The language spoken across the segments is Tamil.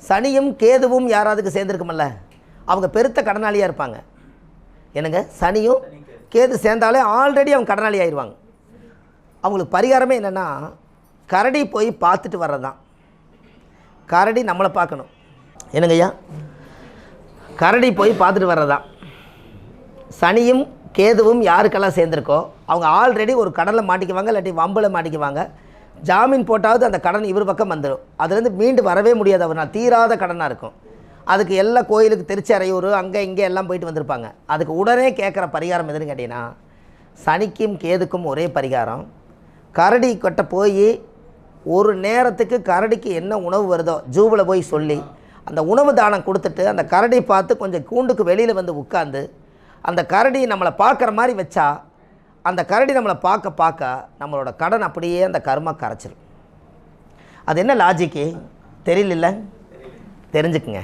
சனியும் கேதுவும் யாராவதுக்கு சேர்ந்துருக்குமல்ல, அவங்க பெருத்த கடனாளியாக இருப்பாங்க. என்னங்க, சனியும் கேது சேர்ந்தாலே ஆல்ரெடி அவங்க கடனாளி ஆயிடுவாங்க. அவங்களுக்கு பரிகாரமே என்னென்னா, கரடி போய் பார்த்துட்டு வர்றது தான். கரடி நம்மளை பார்க்கணும். என்னங்க ஐயா, கரடி போய் பார்த்துட்டு வர்றது தான். சனியும் கேதுவும் யாருக்கெல்லாம் சேர்ந்துருக்கோ அவங்க ஆல்ரெடி ஒரு கடனில் மாட்டிக்குவாங்க, இல்லாட்டி வம்பில் மாட்டிக்குவாங்க. ஜாமீன் போட்டாவது அந்த கடன் இவர் பக்கம் வந்துடும். அதுலேருந்து மீண்டு வரவே முடியாது. அவர்னால் தீராத கடனாக இருக்கும். அதுக்கு எல்லா கோயிலுக்கு திருச்செறையூர் அங்கே இங்கே எல்லாம் போயிட்டு வந்திருப்பாங்க. அதுக்கு உடனே கேட்குற பரிகாரம் எதுன்னு கேட்டிங்கன்னா, சனிக்கும் கேதுக்கும் ஒரே பரிகாரம். கரடி கிட்ட போய் ஒரு நேரத்துக்கு கரடிக்கு என்ன உணவு வருதோ ஜூவில் போய் சொல்லி அந்த உணவு தானம் கொடுத்துட்டு அந்த கரடி பார்த்து கொஞ்சம் கூண்டுக்கு வெளியில் வந்து உட்காந்து அந்த கரடி நம்மளை பார்க்குற மாதிரி வச்சா, அந்த கரடி நம்மளை பார்க்க பார்க்க நம்மளோட கடன் அப்படியே அந்த கர்மா கரைச்சிடும். அது என்ன லாஜிக்கு தெரியல, தெரிஞ்சுக்குங்க.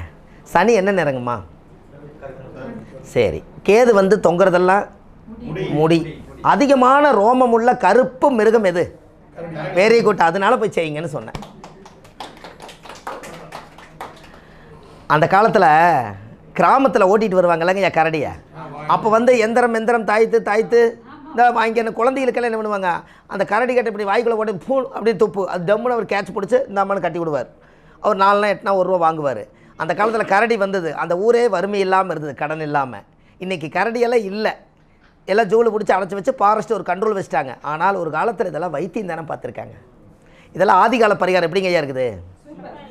சனி என்ன நிறங்குமா? சரி. கேது வந்து தொங்குறதெல்லாம் முடி. அதிகமான ரோமம் உள்ள கருப்பு மிருகம் எது? Very good. அதனால போய் செய்யுங்கன்னு சொன்னேன். அந்த காலத்தில் கிராமத்தில் ஓட்டிகிட்டு வருவாங்கல்லங்க கரடியை. அப்போ வந்து எந்திரம் தாய்த்து இந்த வாங்கி அந்த குழந்தைகளுக்கெல்லாம் என்ன பண்ணுவாங்க, அந்த கரடி கட்டை இப்படி வாய்க்குள்ளே போட்டு பூ அப்படியே துப்பு, அது டம்முன்னு அவர் கேட்ச் பிடிச்சி இந்த அம்மனு கட்டி விடுவார். அவர் 4 நாள் 8 நாள் 1 ரூபா வாங்குவார். அந்த காலத்தில் கரடி வந்தது, அந்த ஊரே வறுமை இல்லாமல் இருந்தது, கடன் இல்லாமல். இன்றைக்கி கரடியெல்லாம் இல்லை, எல்லாம் ஜூவில் பிடிச்சி அடைச்சி வச்சு ஃபாரஸ்ட்டு ஒரு கண்ட்ரோல் வச்சுட்டாங்க. ஆனால் ஒரு காலத்தில் இதெல்லாம் வைத்தியம் தானே பார்த்துருக்காங்க. இதெல்லாம் ஆதிகால பரிகாரம் எப்படிங்க ஐயா இருக்குது?